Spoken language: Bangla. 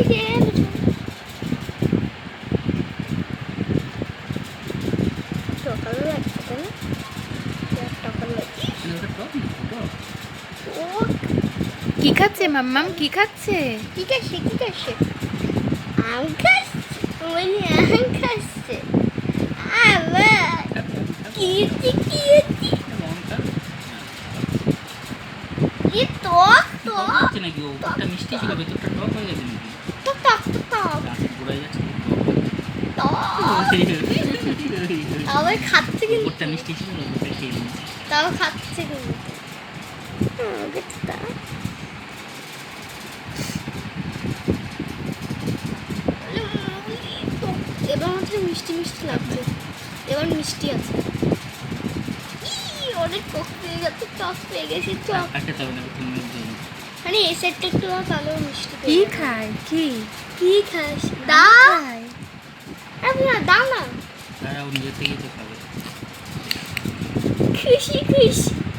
যে সকালে লাগছে তাই না? সকালে লাগছে। ও কি খাচ্ছে মাম্মাম, কি খাচ্ছে? কি খাচ্ছে কি খাচ্ছে? আম খাচ্ছে বলি আম খাচ্ছে আবার কি হচ্ছে কি হচ্ছে কি টক টক হচ্ছে নাকি ওটা মিষ্টি ছিল ভেতরটা টক হয়ে গেছে নাকি টক টক টক গাছে পোড়াই যাচ্ছে টক আবার খাচ্ছে কিন্তু ওটা মিষ্টি ছিল ওটা খেয়ে নিয়েছি তাও খাচ্ছে কিন্তু এবার হচ্ছে মিষ্টি মিষ্টি লাগছে এবার মিষ্টি আছে অনেক টক পেয়ে গেছে টক পেয়ে গেছে টক খেতে হবে না তুমি মানে এই সাইডটা একটু ভালো মিষ্টি কি খায় কি কি খাস আম দা খায়? না দাও না তারা নিজে থেকেই তো খাবে খুশি খুশি